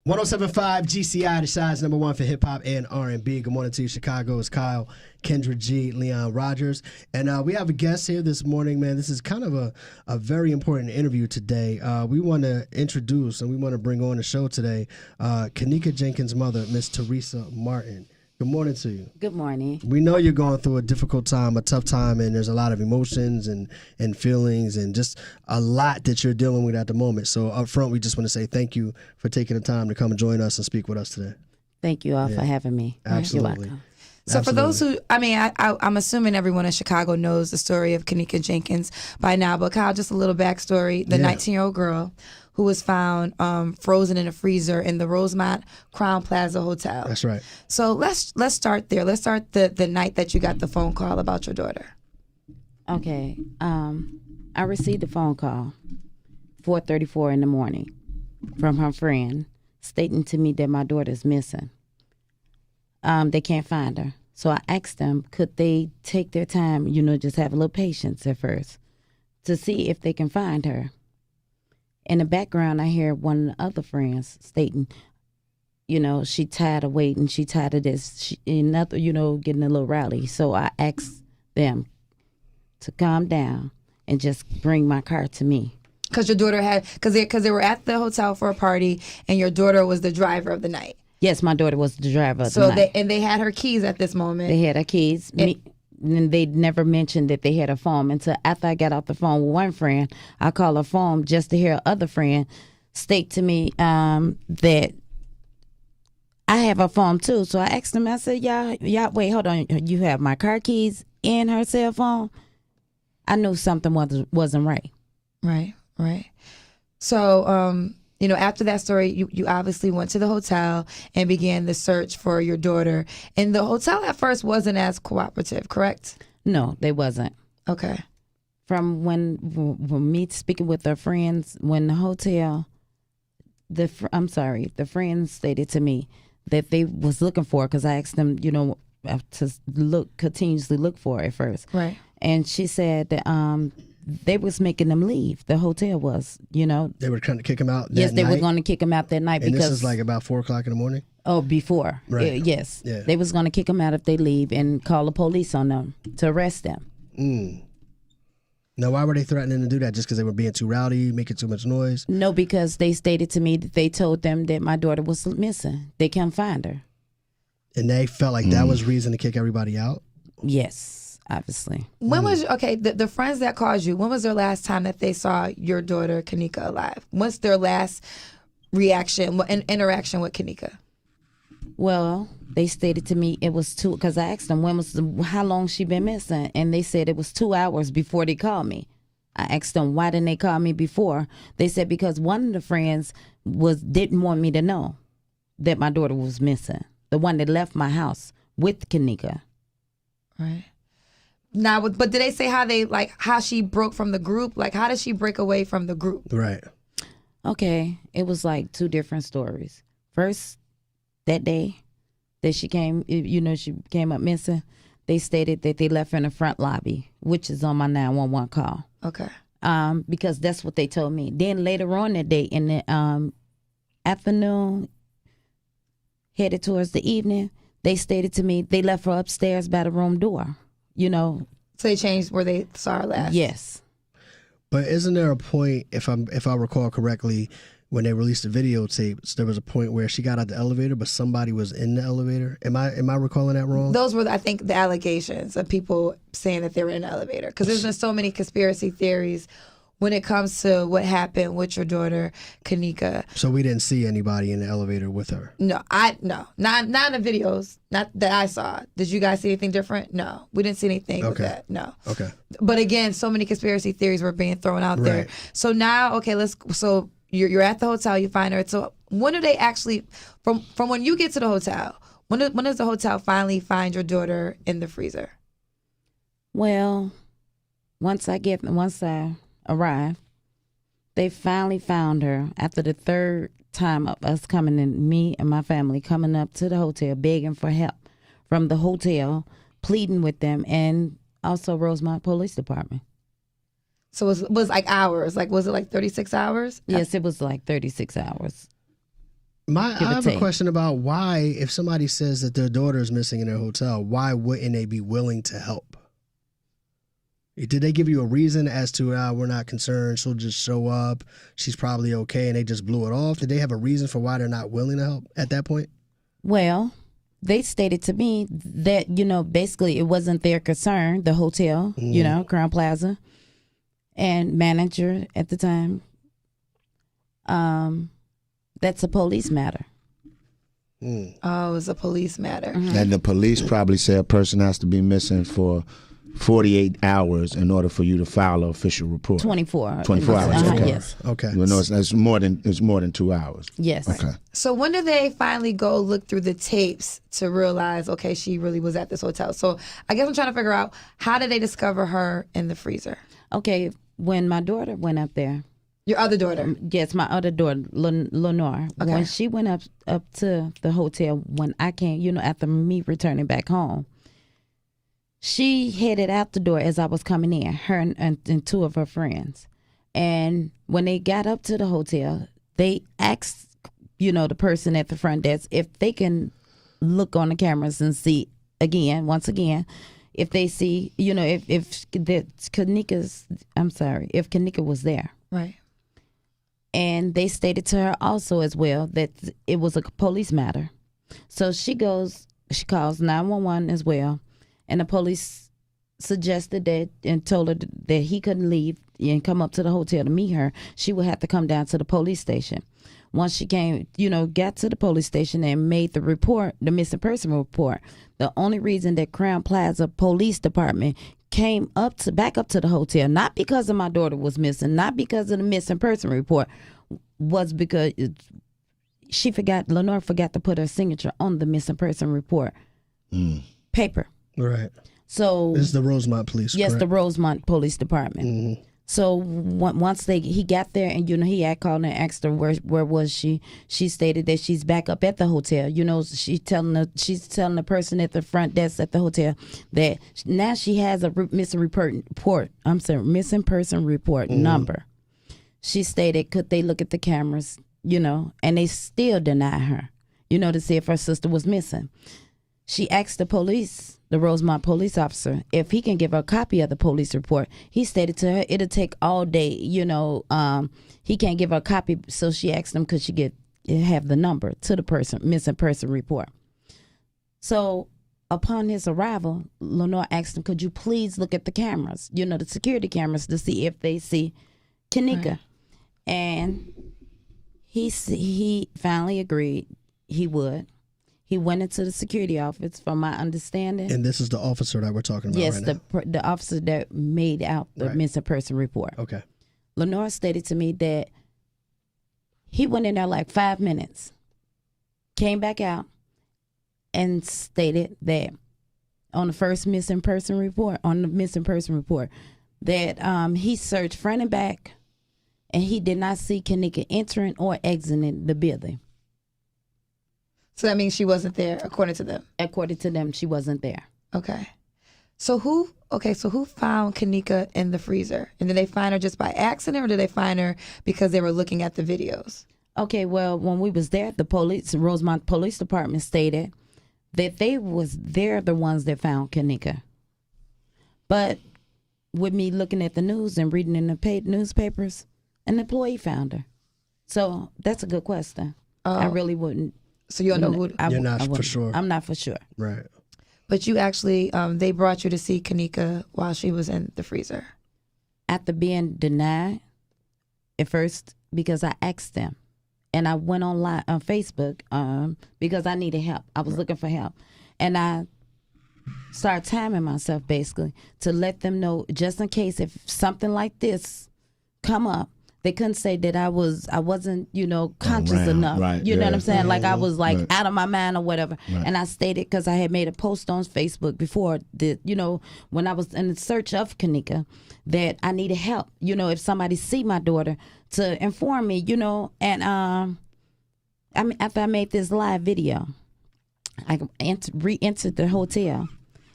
107.5 GCI, the size number one for hip hop and R&B. Good morning to you, Chicago. It's Kyle, Kendra G, Leon Rogers. And we have a guest here this morning, man. This is kind of a very important interview today. We want to introduce and we want to bring on the show today Kennekas Jenkins' mother, Miss Teresa Martin. Good morning to you. Good morning. We know you're going through a difficult time, a tough time, and there's a lot of emotions and feelings and just a lot that you're dealing with at the moment. So up front, we just want to say thank you for taking the time to come and join us and speak with us today. Thank you all for having me. Absolutely. You're welcome. So for those who, I'm assuming everyone in Chicago knows the story of Kennekas Jenkins by now, but Kyle, just a little backstory. The 19-year-old girl who was found frozen in a freezer in the Rosemont Crown Plaza Hotel. That's right. So let's start there. Let's start the night that you got the phone call about your daughter. Okay. I received a phone call, 4:34 in the morning, from her friend stating to me that my daughter's missing. They can't find her. So I asked them, could they take their time, just have a little patience at first to see if they can find her. In the background, I hear one of the other friends stating, she tired of waiting, she tired of this, getting a little rowdy. So I asked them to calm down and just bring my car to me. Because your daughter because they were at the hotel for a party, and your daughter was the driver of the night. Yes, my daughter was the driver of the night. They had her keys at this moment. They had her keys. And they never mentioned that they had a phone until after I got off the phone with one friend. I called her phone just to hear other friend state to me that I have a phone too. So I asked them, I said, y'all, wait, hold on. You have my car keys and her cell phone? I knew something wasn't right. Right. So, after that story, you obviously went to the hotel and began the search for your daughter. And the hotel at first wasn't as cooperative, correct? No, they wasn't. Okay. From when me speaking with their friends, when the hotel, the friends stated to me that they was looking for, because I asked them, to continuously look for it at first. Right. And she said that they was making them leave. The hotel was, They were trying to kick him out that Yes, they night? were going to kick him out that night. And because this is like about 4 o'clock in the morning? Oh, before. Right. Yes. Yeah. They was going to kick him out if they leave and call the police on them to arrest them. Now, why were they threatening to do that? Just because they were being too rowdy, making too much noise? No, because they stated to me that they told them that my daughter was missing. They can't find her. And they felt like that was reason to kick everybody out? Yes, obviously. When was, the friends that called you, when was their last time that they saw your daughter, Kennekas, alive? What's their last reaction and interaction with Kennekas? Well, they stated to me it was because I asked them how long she been missing, and they said it was 2 hours before they called me. I asked them why didn't they call me before. They said because one of the friends didn't want me to know that my daughter was missing. The one that left my house with Kennekas. Right. Now, but did they say how she broke from the group? Like, how did she break away from the group? Right. Okay, it was like two different stories. First, that day that she came, she came up missing, they stated that they left her in the front lobby, which is on my 911 call. Okay. Because that's what they told me. Then later on that day in the afternoon, headed towards the evening, they stated to me they left her upstairs by the room door. So they changed where they saw her last. Yes. But isn't there a point, if I recall correctly, when they released the videotapes, there was a point where she got out the elevator, but somebody was in the elevator? Am I recalling that wrong? Those were, I think, the allegations of people saying that they were in the elevator. Because there's been so many conspiracy theories when it comes to what happened with your daughter, Kennekas. So we didn't see anybody in the elevator with her? No, not in the videos, not that I saw. Did you guys see anything different? No, we didn't see anything with that. No. Okay. But again, so many conspiracy theories were being thrown out there. So now, so you're at the hotel, you find her. So when do they actually, from when you get to the hotel, when does the hotel finally find your daughter in the freezer? Well, once I arrived, they finally found her after the third time of us coming in, me and my family coming up to the hotel begging for help from the hotel, pleading with them, and also Rosemont Police Department. So it was like hours. Like, was it like 36 hours? Yes, it was like 36 hours. I Give or have a take. question about why, if somebody says that their daughter is missing in their hotel, why wouldn't they be willing to help? Did they give you a reason as to we're not concerned, she'll just show up, she's probably okay, and they just blew it off? Did they have a reason for why they're not willing to help at that point? Well, they stated to me that, basically it wasn't their concern, the hotel, Crown Plaza, and manager at the time. That's a police matter. Oh, it's a police matter. And the police probably say a person has to be missing for 48 hours in order for you to file an official report. 24. 24 hours. Okay. Yes. Okay. Well, no, it's more than 2 hours. Yes. Okay. So when did they finally go look through the tapes to realize, okay, she really was at this hotel? So I guess I'm trying to figure out, how did they discover her in the freezer? Okay, when my daughter went up there, Your other daughter. yes, my other daughter, Lenore, Okay. when she went up to the hotel, when I came, after me returning back home, she headed out the door as I was coming in, her and two of her friends. And when they got up to the hotel, they asked, the person at the front desk if they can look on the cameras and see once again, if they see, if Kennekas was there. Right. And they stated to her also as well that it was a police matter. So she calls 911 as well. And the police suggested that and told her that he couldn't leave and come up to the hotel to meet her. She would have to come down to the police station. Once she came, got to the police station and made the report, the missing person report, the only reason that Crown Plaza Police Department came back up to the hotel, not because of my daughter was missing, not because of the missing person report, was because Lenore forgot to put her signature on the missing person report paper. Right. So This is the Rosemont Police. yes, correct? the Rosemont Police Department. Mm-hmm. So once he got there, and he had called and asked her where was she. She stated that she's back up at the hotel. She's telling the person at the front desk at the hotel that now she has a missing person report number. She stated, could they look at the cameras, and they still denied her, to see if her sister was missing. She asked the Rosemont police officer, if he can give her a copy of the police report. He stated to her it'll take all day, he can't give her a copy. So she asked him, could she have the number to the missing person report. So upon his arrival, Lenore asked him, could you please look at the cameras, the security cameras, to see if they see Kennekas. Right. And he finally agreed he would. He went into the security office, from my understanding. And this is the officer that we're talking about right now? The officer that made out the missing person report. Okay. Lenore stated to me that he went in there like 5 minutes, came back out, and stated that on the missing person report, that he searched front and back, and he did not see Kennekas entering or exiting the building. So that means she wasn't there, according to them. According to them, she wasn't there. Okay. So who found Kennekas in the freezer? And did they find her just by accident, or did they find her because they were looking at the videos? Okay, well, when we was there, the Rosemont Police Department stated that they're the ones that found Kennekas. But with me looking at the news and reading in the newspapers, an employee found her. So that's a good question. I really wouldn't. So you don't know who? You're not for sure. I'm not for sure. Right. But you actually, they brought you to see Kennekas while she was in the freezer. After being denied at first, because I asked them, and I went online on Facebook because I needed help. I was looking for help, and I started timing myself basically to let them know, just in case if something like this come up. They couldn't say that I wasn't, conscious enough. Right, you know what I'm saying? right, like I was like right. out of my mind or whatever. Right. And I stated, because I had made a post on Facebook before that, when I was in the search of Kennekas, that I needed help. If somebody see my daughter, to inform me. And after I made this live video, I re-entered the hotel,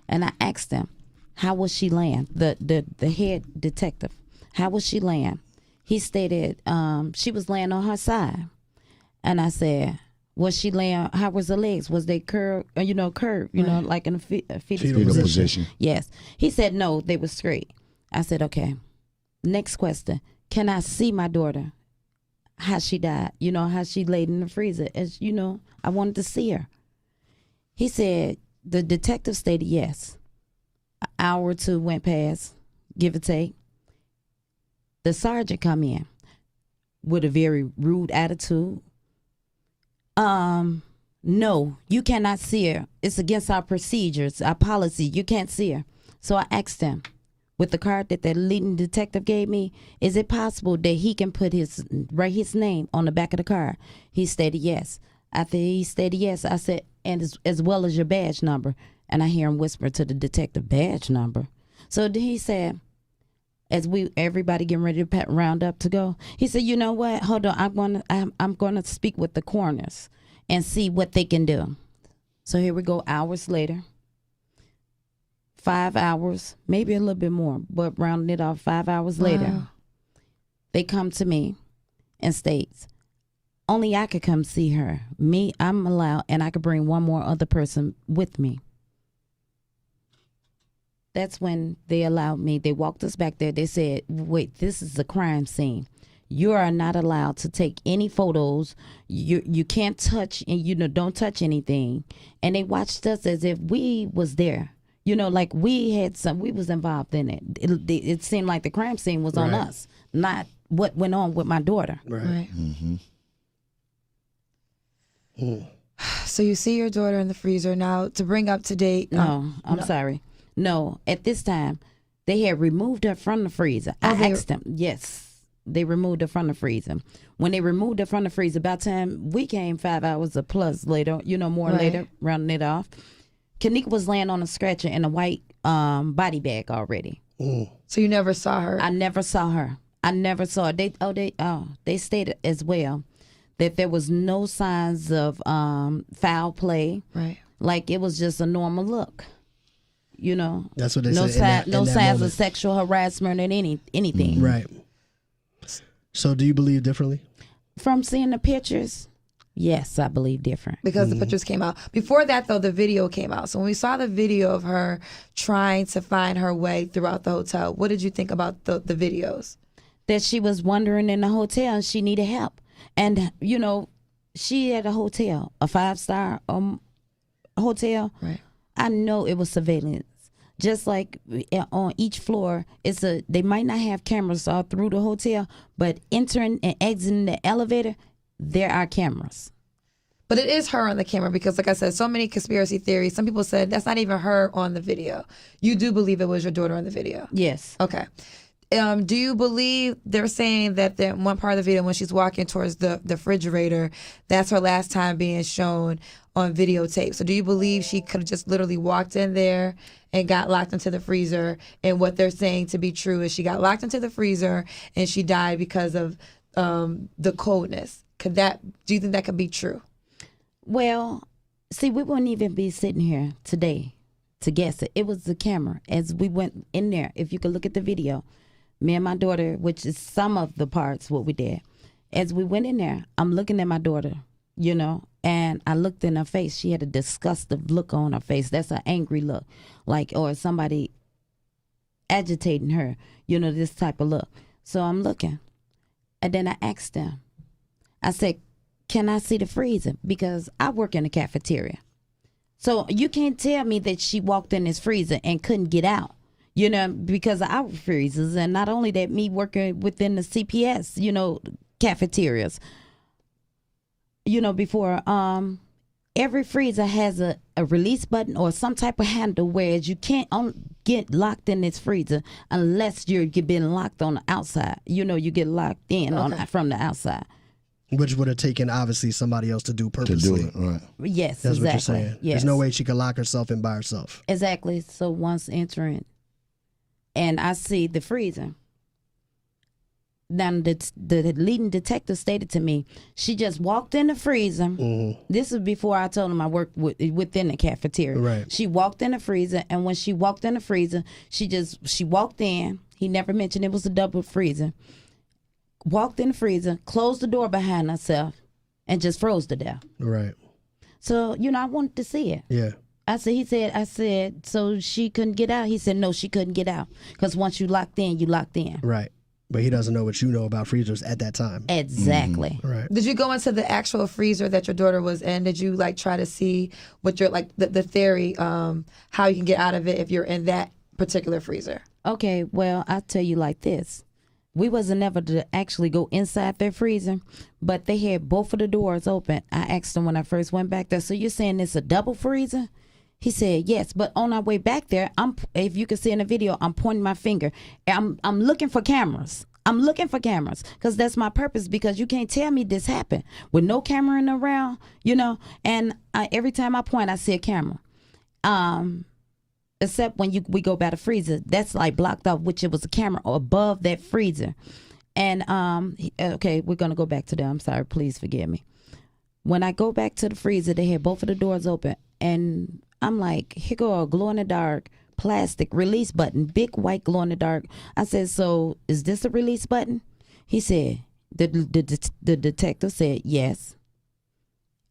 and I asked them, how was she laying? The head detective, how was she laying? He stated she was laying on her side. And I said, Was she laying? How was her legs? Was they curved? Curved. Like in a fetus Fetal position. position. Yes. He said no, they were straight. I said okay. Next question: can I see my daughter? How she died? How she laid in the freezer? I wanted to see her. He said the detective stated yes. An hour or two went past, give or take. The sergeant come in with a very rude attitude. No, you cannot see her. It's against our procedures, our policy. You can't see her. So I asked him, with the card that the leading detective gave me, is it possible that he can write his name on the back of the card? He stated yes. After he stated yes, I said, and as well as your badge number. And I hear him whisper to the detective, badge number. So then he said, as everybody getting ready to round up to go, he said, you know what? Hold on, I'm gonna speak with the coroners and see what they can do. So here we go, hours later. 5 hours, maybe a little bit more, but rounding it off, 5 hours later, they come to me and states, only I could come see her. Me, I'm allowed, and I could bring one more other person with me. That's when they allowed me. They walked us back there. They said, wait, this is a crime scene. You are not allowed to take any photos. You can't touch, and don't touch anything. And they watched us as if we was there. Like we was involved in it. It seemed like the crime scene was on us, not what went on with my daughter. Right. Mm-hmm. So you see your daughter in the freezer. Now, to bring up to date. No, I'm sorry. No, at this time, they had removed her from the freezer. I asked them. Yes, they removed her from the freezer. When they removed her from the freezer, by the time we came 5 hours or plus later, later, rounding it off, Kennekas was laying on a stretcher in a white body bag already. So you never saw her? I never saw her. I never saw her. They stated as well that there was no signs of foul play. Right. Like it was just a normal look. That's what they no said. No signs of sexual harassment or anything. Right. So do you believe differently? From seeing the pictures, yes, I believe different. Because the pictures came out. Before that, though, the video came out. So when we saw the video of her trying to find her way throughout the hotel, what did you think about the videos? That she was wandering in the hotel and she needed help. And, she had a hotel, a 5-star hotel. Right. I know it was surveillance. Just like on each floor, they might not have cameras all through the hotel, but entering and exiting the elevator, there are cameras. But it is her on the camera because, like I said, so many conspiracy theories. Some people said that's not even her on the video. You do believe it was your daughter on the video? Yes. Okay. Do you believe they're saying that one part of the video when she's walking towards the refrigerator, that's her last time being shown on videotape? So do you believe she could have just literally walked in there and got locked into the freezer, and what they're saying to be true is she got locked into the freezer and she died because of the coldness? Do you think that could be true? Well, see, we wouldn't even be sitting here today to guess it. It was the camera. As we went in there, if you could look at the video, me and my daughter, which is some of the parts what we did, as we went in there, I'm looking at my daughter, and I looked in her face. She had a disgusted look on her face. That's an angry look, or somebody agitating her, this type of look. So I'm looking, and then I asked them, I said, can I see the freezer? Because I work in the cafeteria. So you can't tell me that she walked in this freezer and couldn't get out, because of our freezers. And not only that, me working within the CPS, cafeterias, before, every freezer has a release button or some type of handle, whereas you can't get locked in this freezer unless you're been locked on the outside. You get locked in from the outside. Which would have taken, obviously, somebody else to do purposely. To do it, right. Yes, That's exactly. what you're saying. Yes. There's no way she could lock herself in by herself. Exactly. So once entering, and I see the freezer, then the leading detective stated to me, she just walked in the freezer. Mm-hmm. This is before I told him I worked within the cafeteria. Right. She walked in the freezer, and when she walked in the freezer, she walked in. He never mentioned it was a double freezer. Walked in the freezer, closed the door behind herself, and just froze to death. Right. So, you know, I wanted to see it. Yeah. I said, so she couldn't get out? He said, no, she couldn't get out. Because once you locked in, you locked in. Right. But he doesn't know what you know about freezers at that time. Exactly. Right. Did you go into the actual freezer that your daughter was in? Did you like try to see what your like the theory, how you can get out of it if you're in that particular freezer? Okay, well, I'll tell you like this. We wasn't never to actually go inside their freezer, but they had both of the doors open. I asked them when I first went back there, so you're saying it's a double freezer? He said, yes, but on our way back there, if you can see in the video, I'm pointing my finger. I'm looking for cameras. I'm looking for cameras because that's my purpose, because you can't tell me this happened with no camera in around, you know, and every time I point, I see a camera. Except when we go by the freezer, that's like blocked off, which it was a camera above that freezer. And, okay, we're going to go back to that. I'm sorry. Please forgive me. When I go back to the freezer, they had both of the doors open. And I'm like, here go a glow-in-the-dark plastic release button, big white glow-in-the-dark. I said, so is this a release button? He said, the detective said, yes.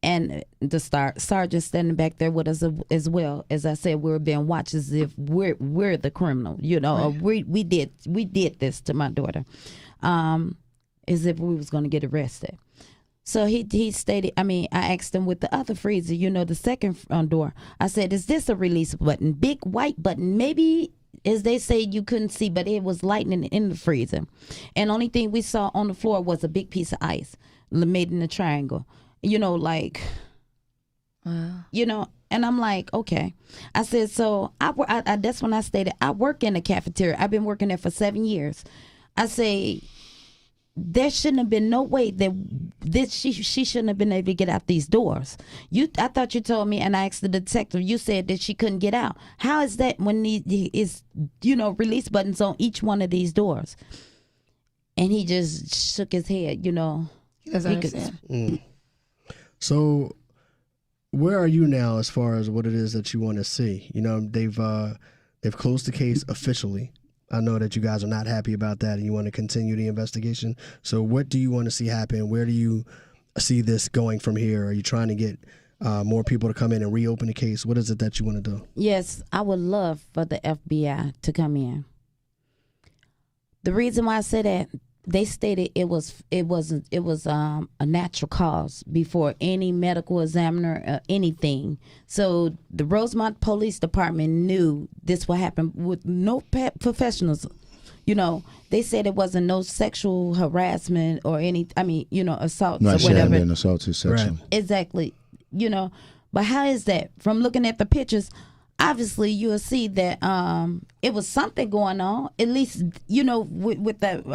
And the sergeant standing back there with us as well. As I said, we were being watched as if we're the criminal, you know, right. or we did this to my daughter, as if we was going to get arrested. So he stated, I asked him with the other freezer, you know, the second door. I said, is this a release button? Big white button. Maybe, as they say, you couldn't see, but it was lightning in the freezer. And only thing we saw on the floor was a big piece of ice made in a triangle. You know, like, you know, and I'm like, okay. I said, so I that's when I stated, I work in the cafeteria. I've been working there for 7 years. I say, there shouldn't have been no way that she shouldn't have been able to get out these doors. I thought you told me, and I asked the detective, you said that she couldn't get out. How is that when is, you know, release buttons on each one of these doors? And he just shook his head, you know. He doesn't understand. So where are you now as far as what it is that you want to see? You know, they've closed the case officially. I know that you guys are not happy about that and you want to continue the investigation. So what do you want to see happen? Where do you see this going from here? Are you trying to get more people to come in and reopen the case? What is it that you want to do? Yes, I would love for the FBI to come in. The reason why I say that, they stated it was a natural cause before any medical examiner or anything. So the Rosemont Police Department knew this would happen with no professionals. You know, they said it wasn't no sexual harassment or any, you know, assaults or whatever. Not an assaulted section. Right. Exactly. You know, but how is that? From looking at the pictures, obviously you'll see that it was something going on. At least, you know, with that.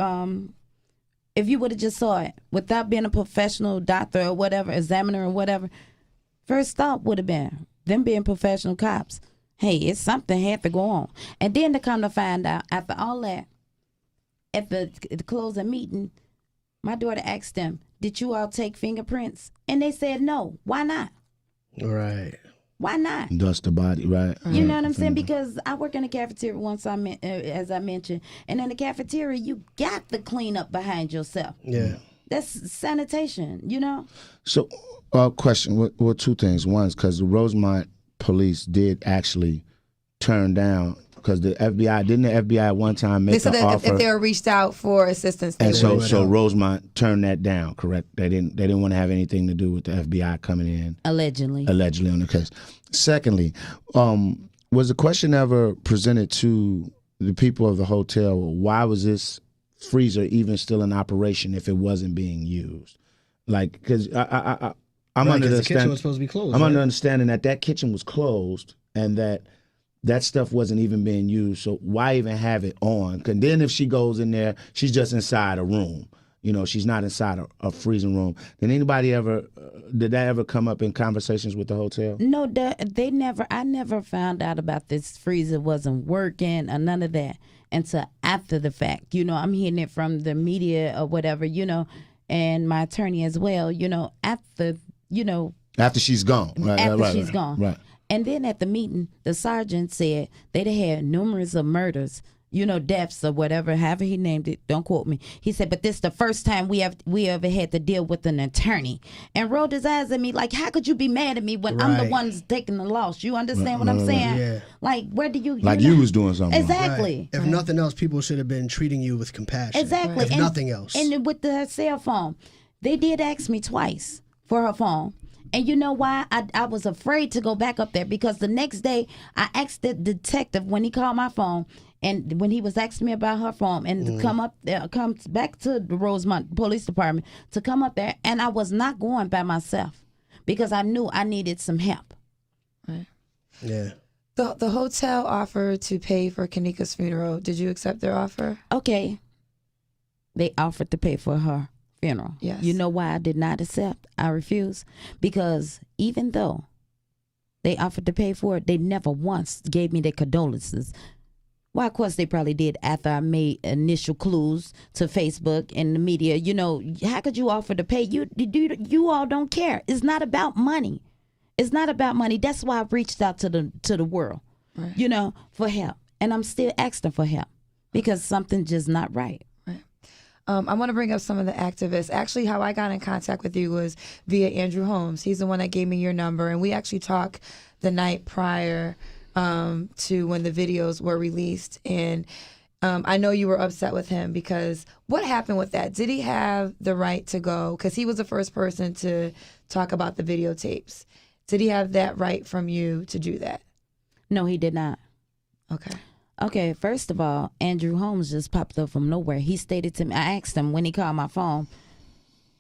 If you would have just saw it without being a professional doctor or whatever, examiner or whatever, first thought would have been them being professional cops. Hey, it's something had to go on. And then to come to find out, after all that, at the closing meeting, my daughter asked them, did you all take fingerprints? And they said no. Why not? Right. Why not? Dust the body, right? You know what I'm saying? Because I work in the cafeteria once, as I mentioned. And in the cafeteria, you got to clean up behind yourself. Yeah. That's sanitation, you know? So, question, well, two things. One is because the Rosemont police did actually turn down, because the FBI, didn't the FBI at one time make They an said that offer? if they were reached out for assistance, they And would. so Rosemont turned that down, correct? They didn't want to have anything to do with the FBI coming in. Allegedly on the case. Secondly, was the question ever presented to the people of the hotel, why was this freezer even still in operation if it wasn't being used? Like, because I'm under the kitchen was supposed to be closed. I'm right? under understanding that kitchen was closed and that stuff wasn't even being used. So why even have it on? And then if she goes in there, she's just inside a room. You know, she's not inside a freezing room. Did anybody did that ever come up in conversations with the hotel? No, I never found out about this freezer wasn't working or none of that until after the fact. You know, I'm hearing it from the media or whatever, you know, and my attorney as well, you know, after After she's gone. Right, she's gone. Right. And then at the meeting, the sergeant said they'd had numerous of murders deaths or whatever, however he named it. Don't quote me. He said, but this is the first time we ever had to deal with an attorney, and rolled his eyes at me like, how could you be mad at me when I'm the Right. one taking the loss? You understand what I'm saying? Yeah. Like, where do you Like you was doing something. exactly? Right. If nothing else, people should have been treating you with compassion. Exactly. If And- nothing else. And with her cell phone, they did ask me twice for her phone. And you know why? I was afraid to go back up there because the next day I asked the detective when he called my phone and when he was asking me about her phone and to come up there, come back to the Rosemont Police Department to come up there, and I was not going by myself because I knew I needed some help. Yeah. The hotel offered to pay for Kennekas' funeral. Did you accept their offer? Okay. They offered to pay for her funeral. Yes. You know why I did not accept? I refused. Because even though they offered to pay for it, they never once gave me their condolences. Well, of course, they probably did after I made initial clues to Facebook and the media. How could you offer to pay? You all don't care. It's not about money. It's not about money. That's why I reached out to the world, Right. for help. And I'm still asking for help because something's just not right. I want to bring up some of the activists. Actually, how I got in contact with you was via Andrew Holmes. He's the one that gave me your number, and we actually talked the night prior to when the videos were released. And I know you were upset with him because what happened with that? Did he have the right to go? Because he was the first person to talk about the videotapes. Did he have that right from you to do that? No, he did not. Okay. Okay, first of all, Andrew Holmes just popped up from nowhere. He stated to me, I asked him when he called my phone,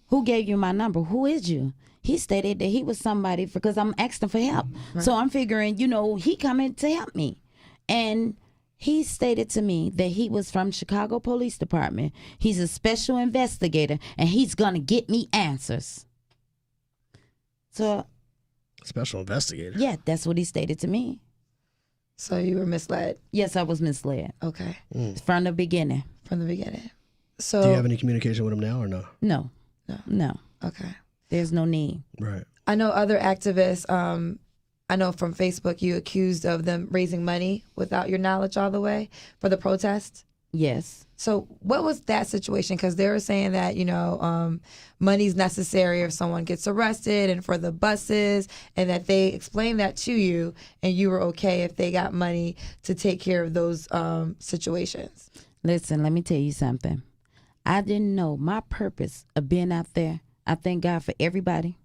who gave you my number? Who is you? He stated that he was somebody because I'm asking for help. Right. So I'm figuring, he coming to help me. And he stated to me that he was from Chicago Police Department. He's a special investigator and he's going to get me answers. So, Special investigator. yeah, that's what he stated to me. So you were misled. Yes, I was misled Okay. from the beginning. From the beginning. So Do you have any communication with him now or no? No. No. No. Okay. There's no need. Right. I know other activists, I know from Facebook you accused of them raising money without your knowledge all the way for the protest. Yes. So what was that situation? Because they were saying that, money's necessary if someone gets arrested and for the buses, and that they explained that to you and you were okay if they got money to take care of those situations. Listen, let me tell you something. I didn't know my purpose of being out there. I thank God for everybody.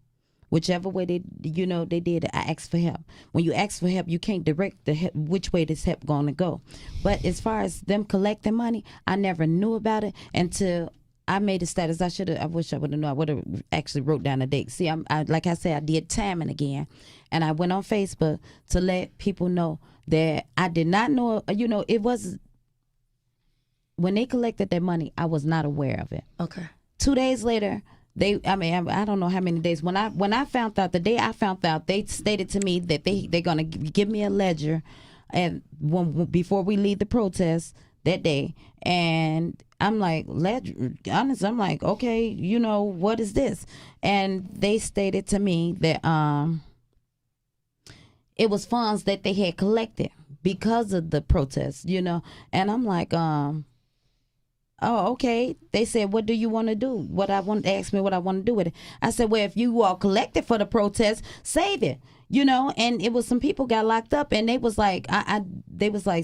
Whichever way they did it, I asked for help. When you ask for help, you can't direct the help, which way this help going to go. But as far as them collecting money, I never knew about it until I made a status. I wish I would have known. I would have actually wrote down a date. See, like I said, I did timing again. And I went on Facebook to let people know that I did not know, it was, when they collected their money, I was not aware of it. Okay. 2 days later, I don't know how many days. When I found out, the day I found out, they stated to me that they're gonna give me a ledger, and before we leave the protest that day, and I'm like, ledger, honest, I'm like, okay, what is this? And they stated to me that it was funds that they had collected because of the protest, and I'm like, oh, okay. They said, what do you want to do? They asked me what I want to do with it. I said, well, if you all collected for the protest, save it. And it was some people got locked up, and they was like,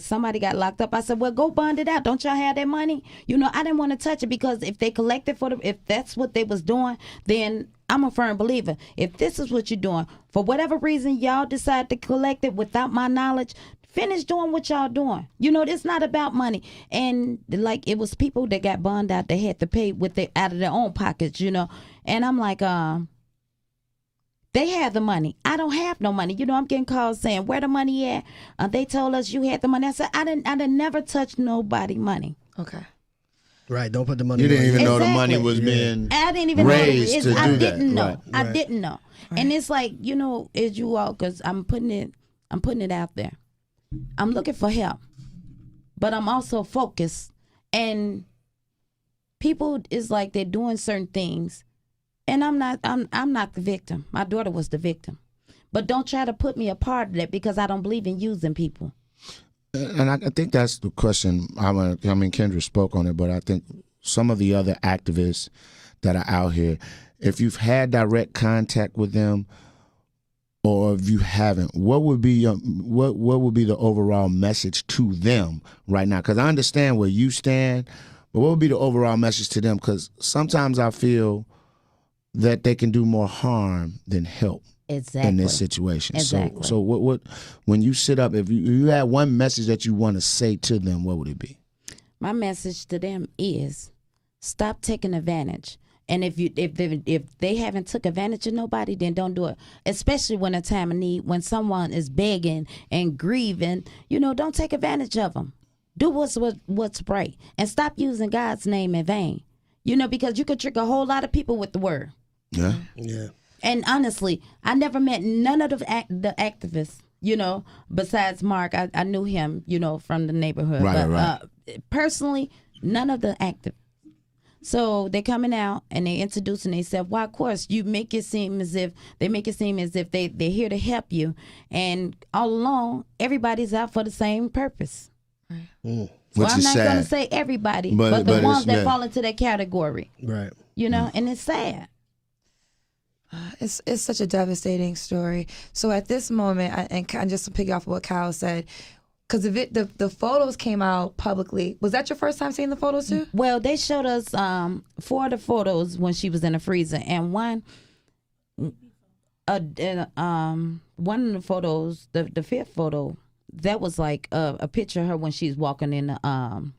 somebody got locked up. I said, well, go bond it out. Don't y'all have that money? I didn't want to touch it because if they collected if that's what they was doing, then I'm a firm believer. If this is what you're doing, for whatever reason, y'all decide to collect it without my knowledge, finish doing what y'all doing. It's not about money. And like, it was people that got bonded out, they had to pay out of their own pockets, And I'm like, they had the money. I don't have no money. I'm getting calls saying, where the money at? They told us you had the money. I said, I didn't never touch nobody money. Okay. Right. Don't put the money. You didn't even know the Exactly. money was being I didn't even raised know. to do I that. didn't know. Right. I Right. didn't know. Right. And it's like, as you all, because I'm putting it out there. I'm looking for help, but I'm also focused. And people is like they're doing certain things, and I'm not the victim. My daughter was the victim, but don't try to put me a part of that because I don't believe in using people. And I think that's the question. I mean, Kendra spoke on it, but I think some of the other activists that are out here, if you've had direct contact with them, or if you haven't, what would be what would be the overall message to them right now? Because I understand where you stand, but what would be the overall message to them? Because sometimes I feel that they can do more harm than help. Exactly. In this situation. Exactly. So what when you sit up, if you had one message that you want to say to them, what would it be? My message to them is stop taking advantage. And if they haven't took advantage of nobody, then don't do it. Especially when a time of need, when someone is begging and grieving, don't take advantage of them. Do what's right, and stop using God's name in vain. Because you could trick a whole lot of people with the word. Yeah. Yeah. And honestly, I never met none of the activists, besides Mark. I knew him, from the neighborhood. Right. Personally, none of the activists. So they're coming out and they're introducing themselves. Well, of course, they make it seem as if they're here to help you. And all along, everybody's out for the same purpose. Mm. Well, I'm not going to say everybody, but the ones that fall into that category. Right. And it's sad. It's such a devastating story. So at this moment, and kind of just to pick off what Kyle said, because the photos came out publicly. Was that your first time seeing the photos too? Well, they showed us 4 of the photos when she was in the freezer, and one of the photos, the 5th photo, that was like a picture of her when she's walking in the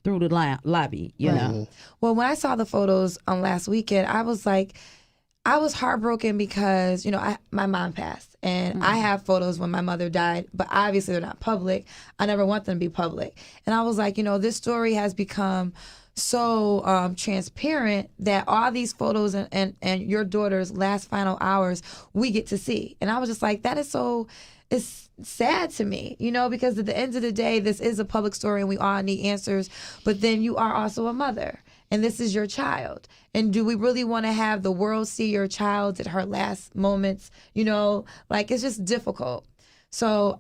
through the lobby. You know. Well, when I saw the photos on last weekend, I was heartbroken because, my mom passed and I have photos when my mother died, but obviously they're not public. I never want them to be public. And I was like, this story has become so transparent that all these photos and your daughter's last final hours we get to see. And I was just like, it's sad to me, because at the end of the day, this is a public story and we all need answers. But then you are also a mother. And this is your child. And do we really want to have the world see your child at her last moments? It's just difficult. So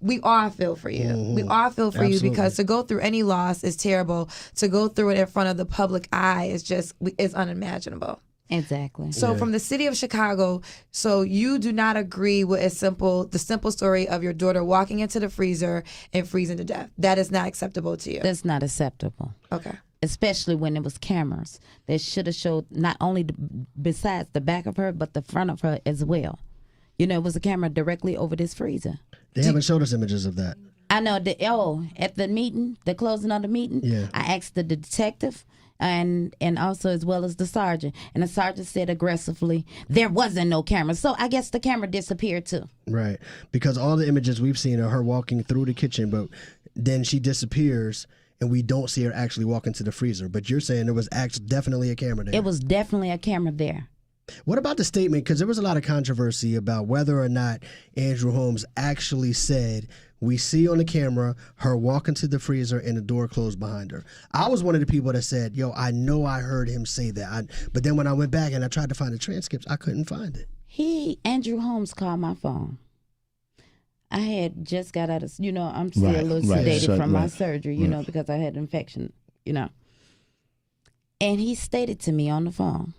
we all feel for you. We all feel for you, because to go through any loss is terrible. To go through it in front of the public eye is unimaginable. Exactly. So from the city of Chicago, so you do not agree with the simple story of your daughter walking into the freezer and freezing to death. That is not acceptable to you. That's not acceptable. Okay. Especially when it was cameras that should have showed not only besides the back of her, but the front of her as well. It was a camera directly over this freezer. They haven't showed us images of that. I know. At the meeting, the closing of the meeting, I asked the detective and also as well as the sergeant. And the sergeant said aggressively, there wasn't no camera. So I guess the camera disappeared too. Right. Because all the images we've seen are her walking through the kitchen, but then she disappears and we don't see her actually walk into the freezer. But you're saying there was definitely a camera there. It was definitely a camera there. What about the statement? Because there was a lot of controversy about whether or not Andrew Holmes actually said, we see on the camera her walking to the freezer and the door closed behind her. I was one of the people that said, I know I heard him say that. But then when I went back and I tried to find the transcripts, I couldn't find it. Andrew Holmes called my phone. I had just got out of, I'm still a little sedated from my surgery, because I had an infection, And he stated to me on the phone,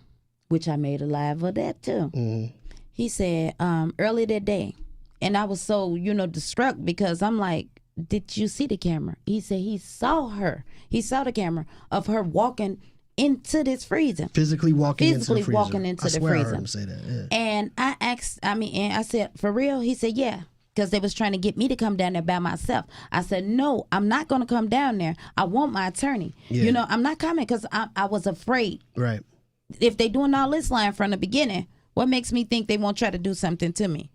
which I made a live of that too. Mm-hmm. He said, early that day, and I was so, distraught because I'm like, did you see the camera? He said he saw her. He saw the camera of her walking into this freezer. Physically walking into the freezer. I swear I heard him say that. Yeah. And I asked, and I said, for real? He said, yeah. Because they was trying to get me to come down there by myself. I said, no, I'm not going to come down there. I want my attorney. Yeah. I'm not coming because I was afraid. Right. If they doing all this lying from the beginning, what makes me think they won't try to do something to me?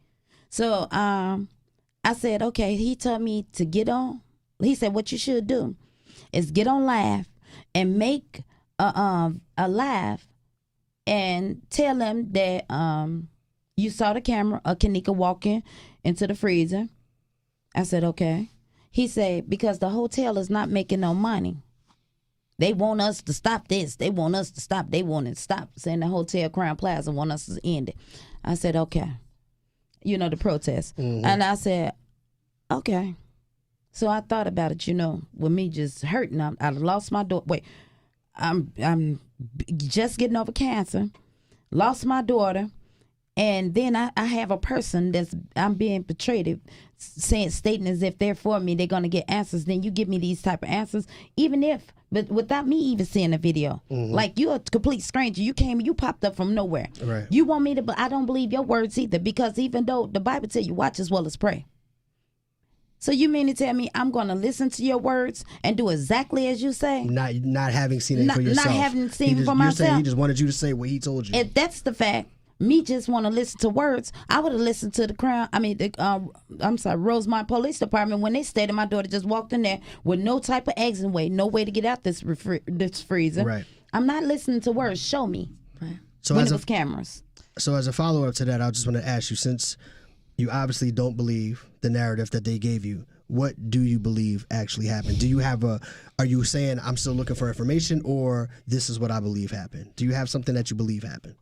So I said, okay. He told me to get on. He said, what you should do is get on live and make a live and tell them that you saw the camera of Kennekas walking into the freezer. I said, okay. He said, because the hotel is not making no money. They want us to stop this. They want us to stop. They want to stop. Saying the Hotel Crown Plaza want us to end it. I said, okay. The protest. Mm-hmm. And I said, okay. So I thought about it, with me just hurting. I lost my daughter. Wait, I'm just getting over cancer, lost my daughter, and then I have a person I'm being portrayed, stating as if they're for me, they're gonna get answers. Then you give me these type of answers, but without me even seeing the video. Like, you're a complete stranger. You popped up from nowhere. Right. You want me to, but I don't believe your words either, because even though the Bible tells you watch as well as pray. So you mean to tell me I'm going to listen to your words and do exactly as you say? Not having seen it for yourself. Not having seen it for You're myself. saying he just wanted you to say what he told you. If that's the fact, me just want to listen to words. I would have listened to Rosemont Police Department when they stated my daughter just walked in there with no type of exit way, no way to get out this freezer. Right. I'm not listening to words. Show me. Right. So when as it was cameras. So as a follow-up to that, I just want to ask you, since you obviously don't believe the narrative that they gave you, what do you believe actually happened? Are you saying I'm still looking for information, or this is what I believe happened? Do you have something that you believe happened?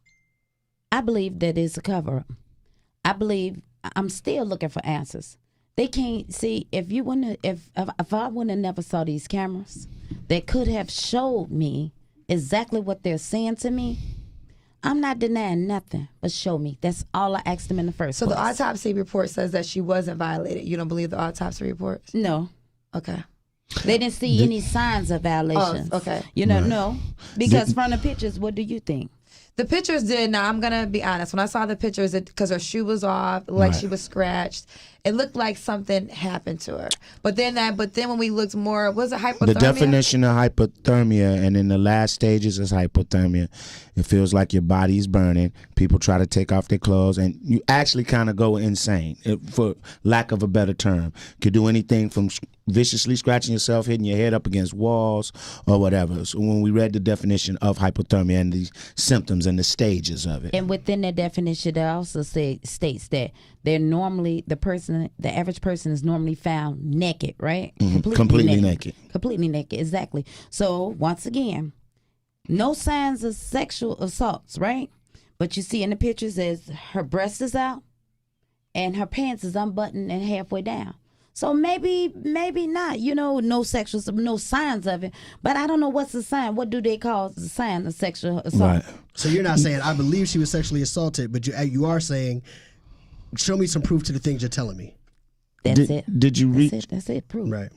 I believe that it's a cover-up. I believe I'm still looking for answers. They can't see if I wouldn't have never saw these cameras, they could have showed me exactly what they're saying to me. I'm not denying nothing, but show me. That's all I asked them in the first So place. the autopsy report says that she wasn't violated. You don't believe the autopsy report? No. Okay. They didn't see any signs of violations. Oh, okay. No. Because from the pictures, what do you think? The pictures did. Now, I'm going to be honest. When I saw the pictures, because her shoe was off, like she was scratched, it looked like something happened to her. But then when we looked more, was it hypothermia? The definition of hypothermia, and in the last stages is hypothermia. It feels like your body's burning. People try to take off their clothes, and you actually kind of go insane, for lack of a better term. Could do anything from viciously scratching yourself, hitting your head up against walls, or whatever. So when we read the definition of hypothermia and the symptoms and the stages of it. And within that definition, it also states that they're normally, the average person is normally found naked, right? Completely naked. Completely naked, exactly. So once again, no signs of sexual assaults, right? But you see in the pictures as her breast is out and her pants is unbuttoned and halfway down. So maybe not, no signs of it. But I don't know what's the sign. What do they call the sign of sexual assault? Right. So you're not saying I believe she was sexually assaulted, but you are saying, show me some proof to the things you're telling me. That's it. Did you reach? That's it. Proof. Right.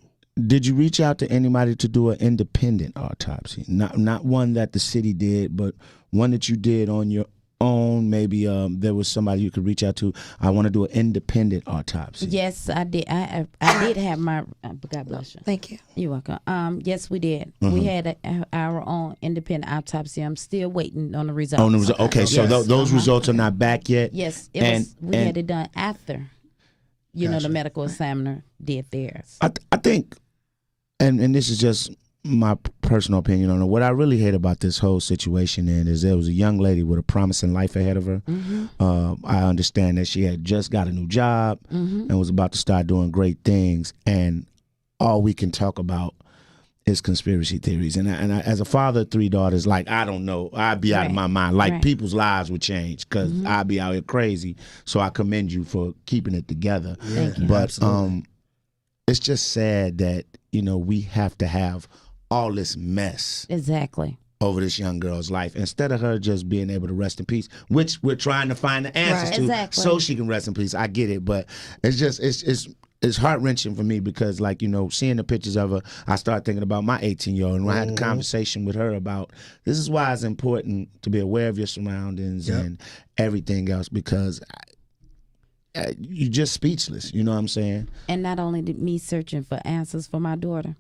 Did you reach out to anybody to do an independent autopsy? Not one that the city did, but one that you did on your own. Maybe there was somebody you could reach out to. I want to do an independent autopsy. Yes, I did. I did have my. God bless you. Thank you. You're welcome. Yes, we did. We had our own independent autopsy. I'm still waiting on the results. Okay, so those results are not back yet. Yes, we had it done after. The medical examiner did theirs. I think, and this is just my personal opinion on it. What I really hate about this whole situation is there was a young lady with a promising life ahead of her. I understand that she had just got a new job and was about to start doing great things, and all we can talk about is conspiracy theories. And I, as a father of 3 daughters, like, I don't know, I'd be out of my mind. Like, people's lives would change because I'd be out here crazy. So I commend you for keeping it together. Thank you. But it's just sad that we have to have all this mess Exactly. over this young girl's life instead of her just being able to rest in peace, which we're trying to find the answers to Exactly. so she can rest in peace. I get it, but it's just it's heart-wrenching for me because, like, seeing the pictures of her, I start thinking about my 18-year-old, and I had a conversation with her about this is why it's important to be aware of your surroundings and everything else, because you're just speechless. You know what I'm saying? And not only did me searching for answers for my daughter,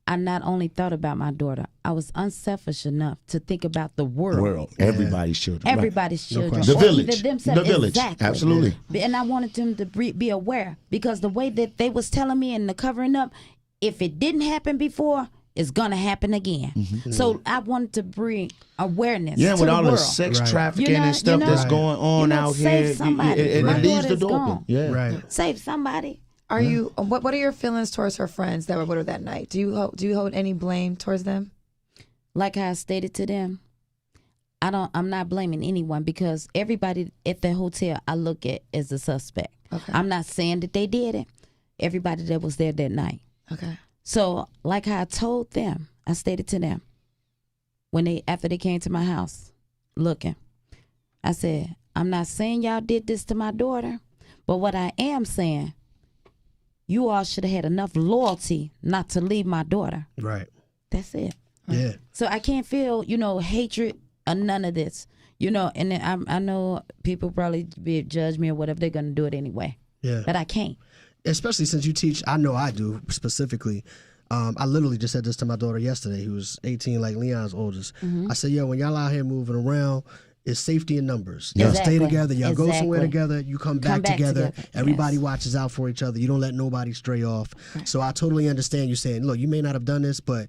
I not only thought about my daughter, I was unselfish enough to think about the world. Everybody's children. Everybody's children. The Or village. either themselves. The village. Exactly. Absolutely. And I wanted them to be aware, because the way that they was telling me and the covering up, if it didn't happen before, it's going to happen again. So I wanted to bring awareness to with the all world. the sex trafficking You know- and stuff you know- that's going on out save here, somebody. it My leaves the daughter's door gone. open. Yeah. Right. Save somebody. Are you? What are your feelings towards her friends that were with her that night? Do you hold any blame towards them? Like I stated to them, I'm not blaming anyone, because everybody at the hotel I look at as a suspect. Okay. I'm not saying that they did it. Everybody that was there that night. Okay. So, like how I told them, I stated to them after they came to my house looking, I said, I'm not saying y'all did this to my daughter, but what I am saying, you all should have had enough loyalty not to leave my daughter. Right. That's it. Yeah. So I can't feel, hatred or none of this, and then I know people probably judge me or whatever. They're going to do it anyway. Yeah. But I can't. Especially since you teach, I know I do specifically. I literally just said this to my daughter yesterday, who was 18, like Leon's oldest. I said, yo, when y'all out here moving around, it's safety in numbers. Y'all stay together. Y'all go somewhere together. You come back together. Everybody watches out for each other. You don't let nobody stray off. Right. So I totally understand you saying, look, you may not have done this, but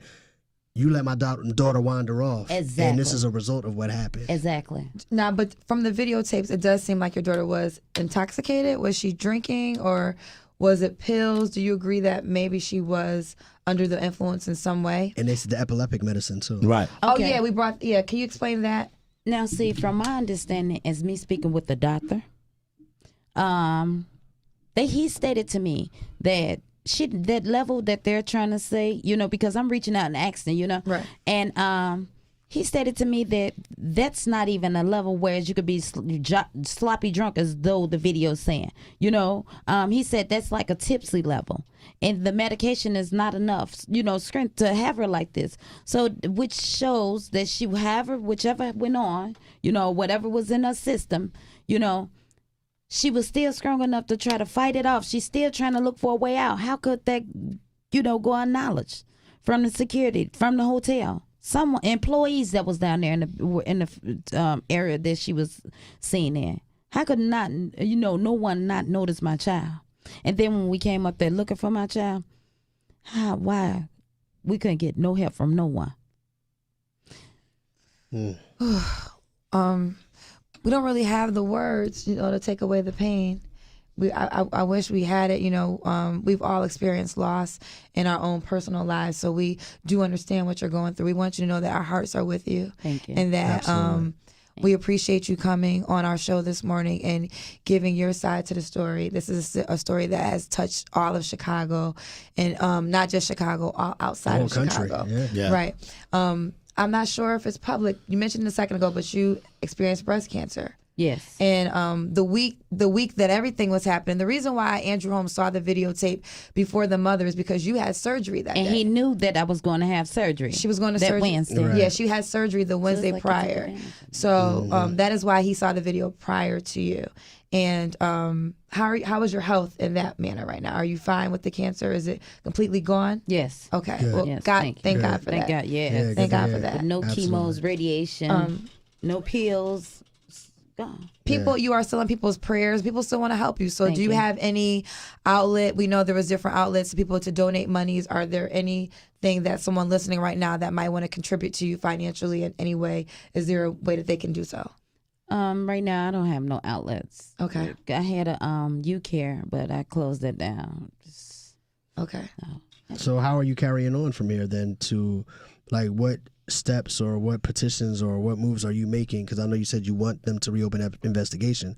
you let my daughter wander off. Exactly. And this is a result of what happened. Exactly. Now, but from the videotapes, it does seem like your daughter was intoxicated. Was she drinking or was it pills? Do you agree that maybe she was under the influence in some way? And they said the epileptic medicine too. Right. Okay. Oh, yeah, can you explain that? Now, see, from my understanding, as me speaking with the doctor, he stated to me that that level that they're trying to say, because I'm reaching out and asking, Right. And he stated to me that that's not even a level where you could be sloppy drunk as though the video's saying, he said that's like a tipsy level. And the medication is not enough, strength to have her like this. So, which shows that she, whichever went on, whatever was in her system, she was still strong enough to try to fight it off. She's still trying to look for a way out. How could that, go unknowledged from the security, from the hotel? Some employees that was down there in the area that she was seen in. How could not, no one not notice my child? And then when we came up there looking for my child, why we couldn't get no help from no one? We don't really have the words, to take away the pain. I wish we had it. We've all experienced loss in our own personal lives, so we do understand what you're going through. We want you to know that our hearts are with you. Thank you. And that we appreciate you coming on our show this morning and giving your side to the story. This is a story that has touched all of Chicago, and not just Chicago, all outside of country. Chicago. Yeah. Right. I'm not sure if it's public. You mentioned it a second ago, but you experienced breast cancer. Yes. And the week that everything was happening, the reason why Andrew Holmes saw the videotape before the mother is because you had surgery that day. And he knew that I was going to have surgery. She was going to that surgery. Wednesday. Right. Yeah, she had surgery the Wednesday like prior. So that is why he saw the video prior to you. And how is your health in that manner right now? Are you fine with the cancer? Is it completely gone? Yes. Okay. Good. Well, Yes, thank God for Thank that. God, yes. Yeah, Thank God for yeah. that. With no Absolutely. chemos, radiation, no pills. Gone. People, you are still in people's prayers. People still want to help you. So Thank do you you. have any outlet? We know there was different outlets for people to donate monies. Are there anything that someone listening right now that might want to contribute to you financially in any way? Is there a way that they can do so? Right now I don't have no outlets. Okay. I had a UCare, but I closed it down. Okay. So how are you carrying on from here then to, like, what steps or what petitions or what moves are you making? Because I know you said you want them to reopen that investigation.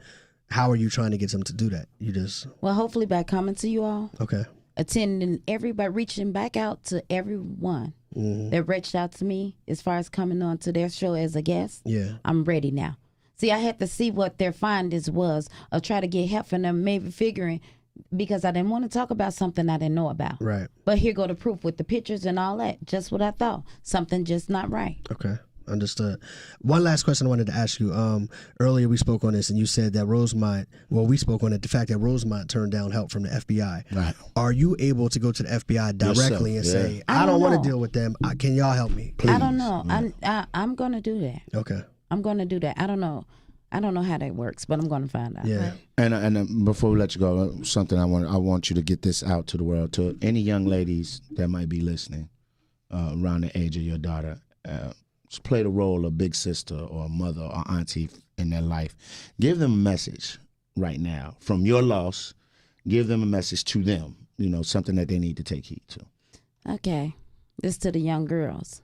How are you trying to get them to do that? You just... Well, hopefully by coming to you all, Okay. attending everybody, reaching back out to everyone that reached out to me as far as coming on to their show as a guest. Yeah. I'm ready now. See, I had to see what their findings was or try to get help from them, maybe figuring, because I didn't want to talk about something I didn't know about. Right. But here go the proof with the pictures and all that. Just what I thought. Something just not right. Okay. Understood. One last question I wanted to ask you. Earlier we spoke on this and you said that we spoke on it, the fact that Rosemont turned down help from the FBI. Right. Are you able to go to the FBI directly and Yourself, say, I I don't don't want know. to deal with them. Can y'all help me? I don't know. I'm going to do that. Okay. I'm going to do that. I don't know how that works, but I'm going to find out. Yeah. And before we let you go, something I want you to get this out to the world, to any young ladies that might be listening around the age of your daughter. Just play the role of big sister or a mother or auntie in their life. Give them a message right now from your loss. Give them a message to them. Something that they need to take heed to. Okay. This to the young girls.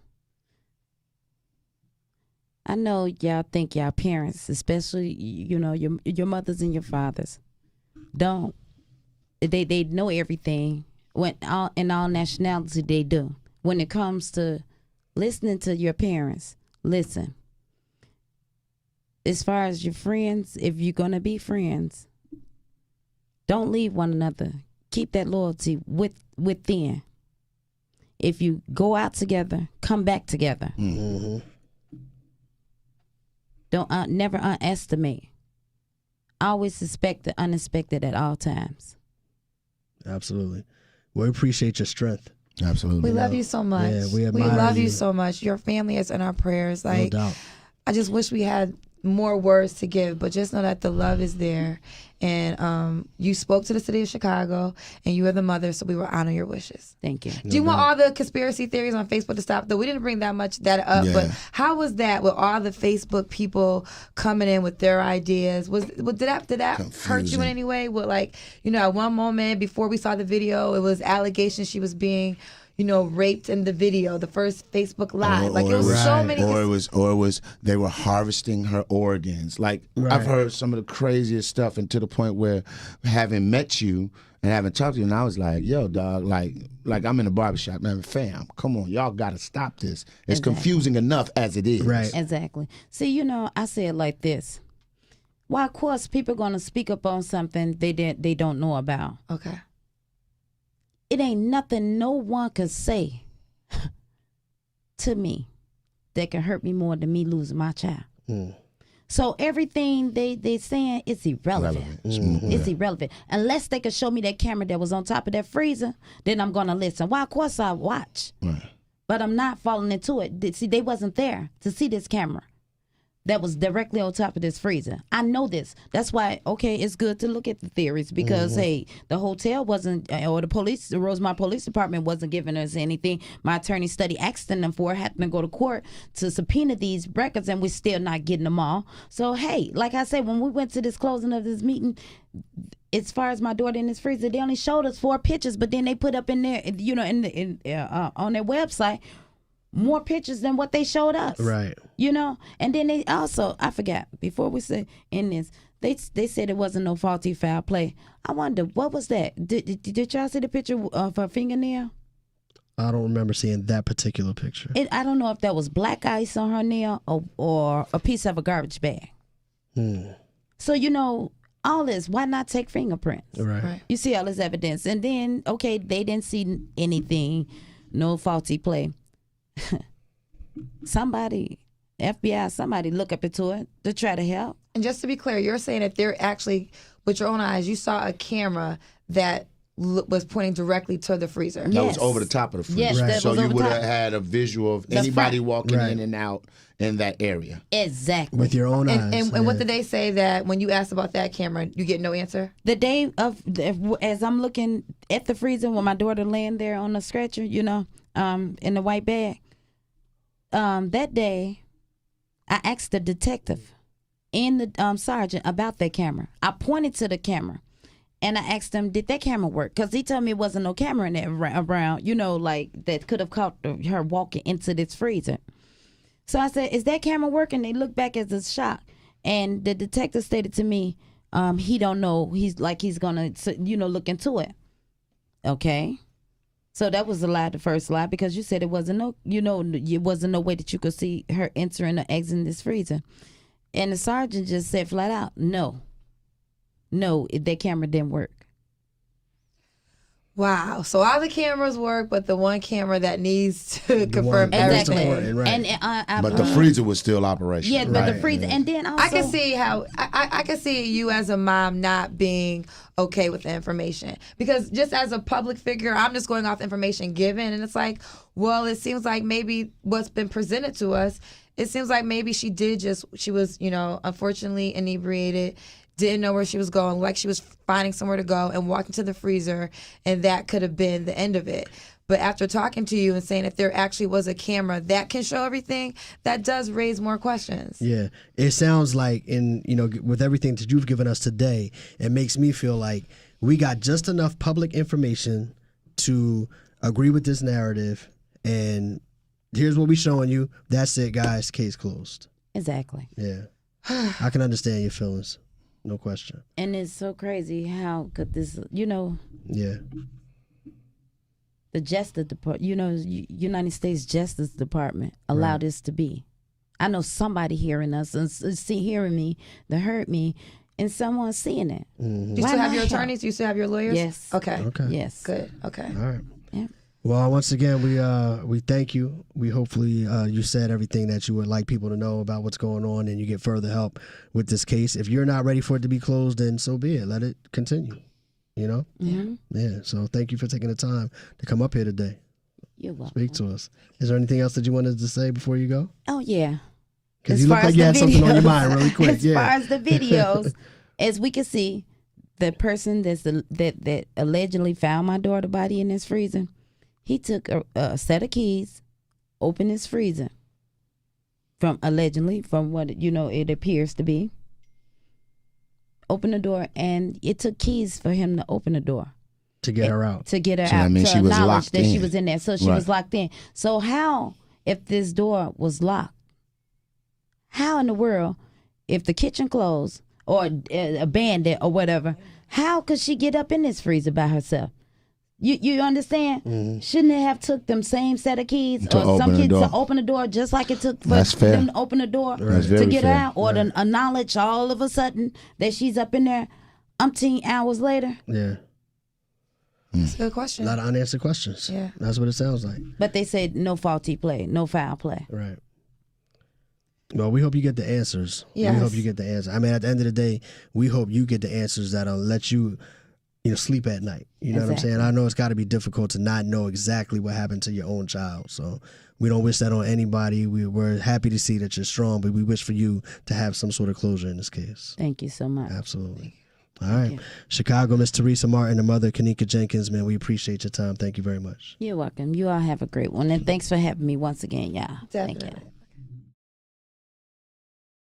I know y'all think y'all parents, especially, your mothers and your fathers, don't. They know everything in all nationality they do. When it comes to listening to your parents, listen. As far as your friends, if you're gonna be friends, don't leave one another. Keep that loyalty within. If you go out together, come back together. Mm-hmm. Don't never underestimate. Always suspect the unexpected at all times. Absolutely. We appreciate your strength. Absolutely. We love you so much. Yeah, we we admire love you. you so much. Your family is in our prayers. No Like, doubt. I just wish we had more words to give, but just know that the love is there. And you spoke to the city of Chicago, and you are the mother, so we will honor your wishes. Thank you. Do you want all the conspiracy theories on Facebook to stop? Though we didn't bring that up, Yeah. but how was that with all the Facebook people coming in with their ideas? Did that hurt you Confusing. in any way? With, like, at one moment before we saw the video, it was allegations she was being, raped in the video, the first Facebook Live. It was so many. Or it was they were harvesting her organs. Like, I've heard some of the craziest stuff, and to the point where, having met you and having talked to you, and I was like, yo, dog, like I'm in a barbershop, man, fam, come on, y'all gotta stop this. It's confusing enough as it is. Right. Exactly. See, I say it like this. Why, of course, people gonna speak up on something they don't know about. Okay. It ain't nothing no one could say to me that can hurt me more than me losing my child. So everything they saying is irrelevant. It's irrelevant. Unless they could show me that camera that was on top of that freezer, then I'm gonna listen. Why, of course I watch. Right. But I'm not falling into it. See, they wasn't there to see this camera that was directly on top of this freezer. I know this. That's why, okay, it's good to look at the theories because, hey, the hotel wasn't, or the Rosemont Police Department wasn't giving us anything. My attorney study asking them for, had to go to court to subpoena these records, and we're still not getting them all. So, hey, like I said, when we went to this closing of this meeting, as far as my daughter in this freezer, they only showed us 4 pictures, but then they put up in there, on their website, more pictures than what they showed us. Right. And then they also, I forgot, before we said in this, they said it wasn't no faulty foul play. I wonder, what was that? Did y'all see the picture of her fingernail? I don't remember seeing that particular picture. I don't know if that was black ice on her nail or a piece of a garbage bag. So, all this, why not take fingerprints? Right. You see all this evidence. And then, okay, they didn't see anything, no faulty play. Somebody, FBI, somebody look up into it to try to help. And just to be clear, you're saying that they're actually, with your own eyes, you saw a camera that was pointing directly to the freezer. That was over the top of the freezer. Yes, that So was you over would top. have had a visual of anybody front. walking Right. in and out in that area. Exactly. With your own eyes. And what did they say that when you asked about that camera, you get no answer? The day as I'm looking at the freezer when my daughter laying there on the stretcher, in the white bag, that day, I asked the detective and the sergeant about that camera. I pointed to the camera, and I asked him, did that camera work? Because he told me it wasn't no camera in there around, that could have caught her walking into this freezer. So I said, is that camera working? They looked back as a shock. And the detective stated to me, he don't know. He's going to, look into it. Okay. So that was the first lie, because you said it wasn't it wasn't no way that you could see her entering or exiting this freezer. And the sergeant just said flat out, no, that camera didn't work. Wow. So all the cameras work, but the one camera that needs to confirm one most everything. important, right. And But the freezer was still operational. yeah, but the Right. freezer, and then also I can see how I can see you as a mom not being okay with the information, because just as a public figure, I'm just going off information given, and it's like, well, it seems like maybe what's been presented to us, it seems like maybe she was unfortunately inebriated, didn't know where she was going, like she was finding somewhere to go, and walked into the freezer, and that could have been the end of it. But after talking to you and saying if there actually was a camera that can show everything, that does raise more questions. Yeah, it sounds like, with everything that you've given us today, it makes me feel like we got just enough public information to agree with this narrative, and here's what we're showing you. That's it, guys. Case closed. exactly. Yeah, I can understand your feelings, no question. And it's so crazy how could this, Yeah, the Justice Department, United States Justice Department allowed this to be. I know somebody hearing us and hearing me that hurt me, and someone seeing it. Do you still have your attorneys? Do you still have your lawyers? Yes. Okay. Yes. Good. Okay. All right. Yeah. Well, once again, we thank you. We hopefully you said everything that you would like people to know about what's going on, and you get further help with this case. If you're not ready for it to be closed, then so be it. Let it continue. Mm-hmm. Yeah. So thank you for taking the time to come up here today. You're welcome. Speak to us. Is there anything else that you wanted to say before you go? Oh yeah. Because you look like you had something on your mind really quick. As far as the videos, as we can see, the person that allegedly found my daughter's body in this freezer, he took a set of keys, opened his freezer, from what it appears to be. Opened the door, and it took keys for him to open the door. To get her out. To get her So out. that means to she was acknowledge locked that she in. was in there. So she was locked in. So how, if this door was locked, how in the world, if the kitchen closed or abandoned or whatever, how could she get up in this freezer by herself? You understand? Mm-hmm. Shouldn't it have took them same set of keys To or some open the kids door. to open the door just like it took for That's fair. them to open the door That's to very get her fair. out, or to acknowledge all of a sudden that she's up in there umpteen hours later? Yeah. That's a good A question. lot of unanswered questions. Yeah. That's what it sounds like. But they said no faulty play, no foul play. Right. Well, we hope you get the answers. Yes. We hope you get the answers. I mean, at the end of the day, we hope you get the answers that'll let you, sleep at night. You know what I'm saying? I know it's got to be difficult to not know exactly what happened to your own child. So we don't wish that on anybody. We're happy to see that you're strong, but we wish for you to have some sort of closure in this case. Thank you so much. Absolutely. All right. Chicago, Miss Teresa Martin, the mother, Kennekas Jenkins, man, we appreciate your time. Thank you very much. You're welcome. You all have a great one. And thanks for having me once again, y'all. Definitely. Thank you.